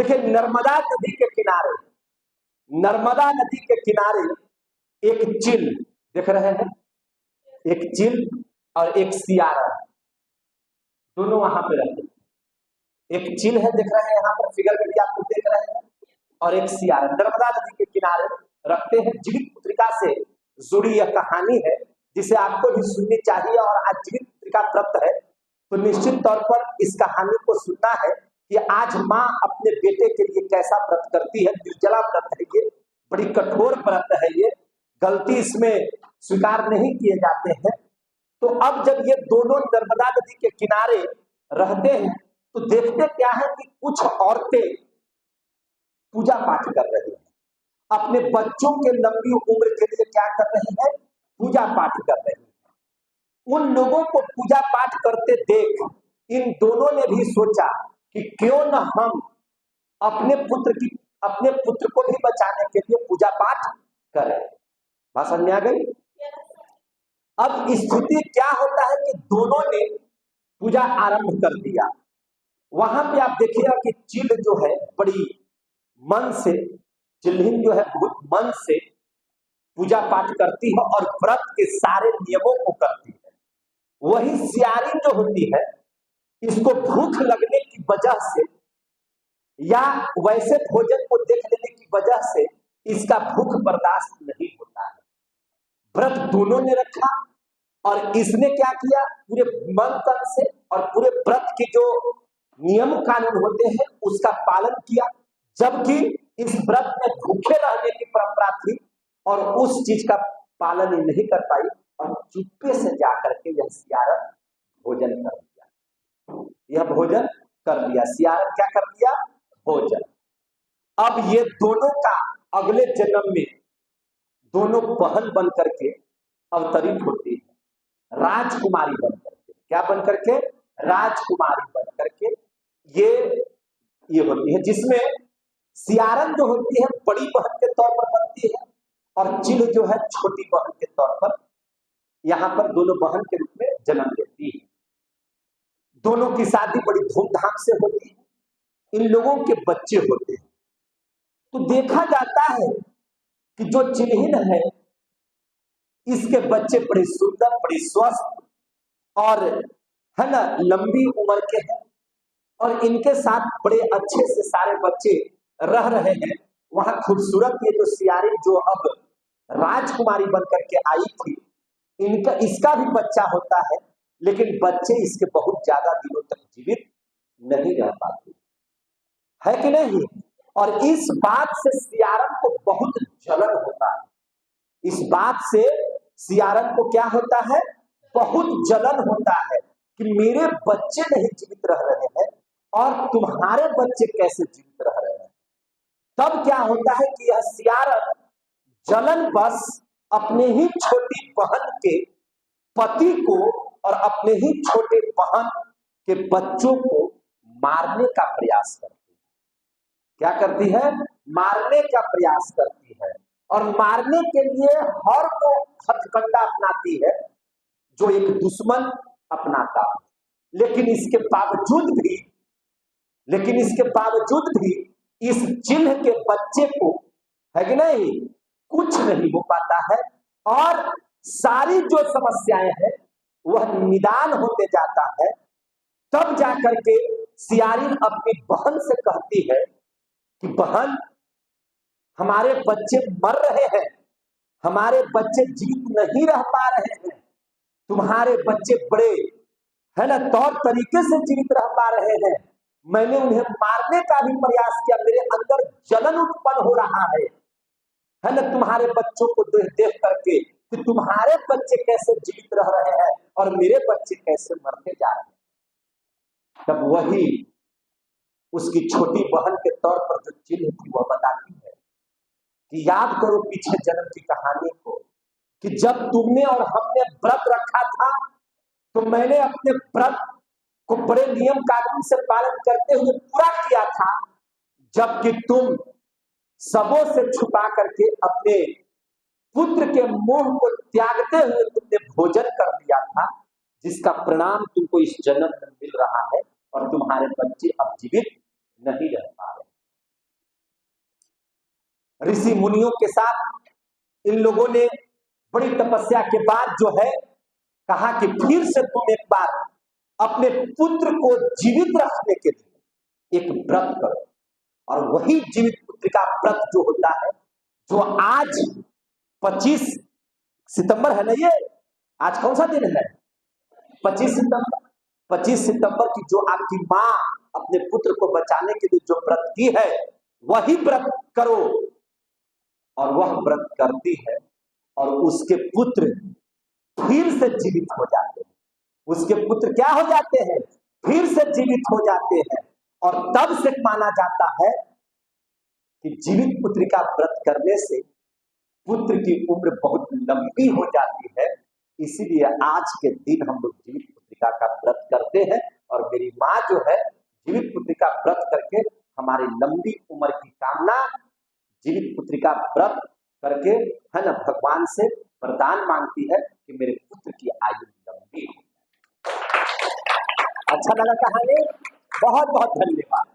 देखिए, नर्मदा नदी के किनारे, नर्मदा नदी के किनारे एक चिल देख रहे हैं, एक चिल और एक सियारा, दोनों वहां पे रहते हैं। एक चिल है, देख रहे हैं यहाँ पर फिगर में भी आप लोग देख रहे हैं, और एक सियारा नर्मदा नदी के किनारे रखते हैं। जीवित पुत्रिका से जुड़ी यह कहानी है जिसे आपको भी सुननी चाहिए। और आज जीवित पुत्रिका व्रत है तो निश्चित तौर पर इस कहानी को सुनना है कि आज माँ अपने बेटे के लिए कैसा व्रत करती है। निर्जला व्रत है ये, बड़ी कठोर व्रत है ये, गलती इसमें स्वीकार नहीं किए जाते हैं। तो अब जब ये दोनों नर्मदा नदी के किनारे रहते हैं तो देखते क्या है कि कुछ औरतें पूजा पाठ कर रही हैं, अपने बच्चों के लंबी उम्र के लिए क्या कर रही है, पूजा पाठ कर रही है। उन लोगों को पूजा पाठ करते देख इन दोनों ने भी सोचा कि क्यों न हम अपने पुत्र को भी बचाने के लिए पूजा पाठ करें। भाषण में आ गई। अब स्थिति क्या होता है कि दोनों ने पूजा आरंभ कर दिया। वहां पे आप देखिएगा कि चिल जो है बड़ी मन से, चिल्हिन जो है बहुत मन से पूजा पाठ करती है और व्रत के सारे नियमों को करती है। वही सियारी जो होती है, इसको भूख लगने की वजह से या वैसे भोजन को देख लेने की वजह से इसका भूख बर्दाश्त नहीं होता है। व्रत दोनों ने रखा और इसने क्या किया, पूरे मन तन से और पूरे व्रत के जो नियम कानून होते हैं उसका पालन किया, जबकि इस व्रत में भूखे रहने की परंपरा थी और उस चीज का पालन ही नहीं कर पाई और चुप्पे से जाकर के यह सियारन भोजन कर दिया। यह भोजन कर दिया, सियारन क्या कर दिया, भोजन। अब ये दोनों का अगले जन्म में दोनों बहन बन करके अवतरित होती है, राजकुमारी बन करके। क्या बन करके, राजकुमारी बन करके ये होती है, जिसमें सियारन जो होती है बड़ी बहन के तौर पर बनती है और चिल जो है छोटी बहन के तौर पर यहाँ पर दोनों बहन के रूप में जन्म लेती है। दोनों की शादी बड़ी धूमधाम से होती है, इन लोगों के बच्चे होते हैं। तो देखा जाता है कि जो चिल्हिन है इसके बच्चे बड़े सुंदर, बड़ी स्वस्थ और है ना लंबी उम्र के हैं और इनके साथ बड़े अच्छे से सारे बच्चे रह रहे हैं। वहां खूबसूरत ये जो सियारी जो अब राजकुमारी बनकर के आई थी, इसका भी बच्चा होता है, लेकिन बच्चे इसके बहुत ज्यादा दिनों तक जीवित नहीं रह पाते, है कि नहीं। और इस बात से सियारन को बहुत जलन होता है, इस बात से सियारन को क्या होता है, बहुत जलन होता है कि मेरे बच्चे नहीं जीवित रह रहे हैं और तुम्हारे बच्चे कैसे जीवित रह रहे हैं। तब क्या होता है कि यह सियारन जलन बस अपने ही छोटी बहन के पति को और अपने ही छोटे बहन के बच्चों को मारने का प्रयास करती है। क्या करती है, मारने का प्रयास करती है और मारने के लिए हर वो हथकंडा अपनाती है जो एक दुश्मन अपनाता है। लेकिन इसके बावजूद भी इस चिन्ह के बच्चे को, है कि नहीं, कुछ नहीं हो पाता है और सारी जो समस्याएं हैं वह निदान होते जाता है। तब जाकर के सियारिन अपनी बहन से कहती है कि बहन, हमारे बच्चे मर रहे हैं, हमारे बच्चे जीवित नहीं रह पा रहे हैं, तुम्हारे बच्चे बड़े है ना तौर तरीके से जीवित रह पा रहे हैं। मैंने उन्हें मारने का भी प्रयास किया, मेरे अंदर जलन उत्पन्न हो रहा है ना, तुम्हारे बच्चों को देख करके कि तुम्हारे बच्चे कैसे जीवित रह रहे हैं और मेरे बच्चे कैसे मरते जा रहे हैं। तब वही उसकी छोटी बहन के तौर पर जो चिन्ह थी वह बताती है कि याद करो पीछे जन्म की कहानी को, कि जब तुमने और हमने व्रत रखा था तो मैंने अपने व्रत को बड़े नियम कानून से पालन करते हुए पूरा किया था, जबकि तुम सबों से छुपा करके अपने पुत्र के मुंह को त्यागते हुए तुमने भोजन कर दिया था, जिसका परिणाम तुमको इस जन्म में मिल रहा है और तुम्हारे बच्चे अब जीवित नहीं रह पा रहे। ऋषि मुनियों के साथ इन लोगों ने बड़ी तपस्या के बाद जो है कहा कि फिर से तुम एक बार अपने पुत्र को जीवित रखने के लिए एक व्रत करो। और वही जीवित पुत्र का व्रत जो होता है, जो आज 25 सितंबर है ना, ये आज कौन सा दिन है? 25 सितंबर। 25 सितंबर की जो आपकी मां अपने पुत्र को बचाने के लिए जो व्रत की है, वही व्रत करो। और वह व्रत करती है और उसके पुत्र फिर से जीवित हो जाते हैं। उसके पुत्र क्या हो जाते हैं? फिर से जीवित हो जाते हैं। और तब से माना जाता है कि जीवित पुत्र का व्रत करने से पुत्र की उम्र बहुत लंबी हो जाती है। इसीलिए आज के दिन हम लोग जीवित पुत्रिका का व्रत करते हैं। और मेरी माँ जो है जीवित पुत्रिका व्रत करके हमारी लंबी उम्र की कामना, जीवित पुत्रिका व्रत करके है ना, भगवान से वरदान मांगती है कि मेरे पुत्र की आयु लंबी हो। अच्छा लगा कहानी? बहुत बहुत धन्यवाद।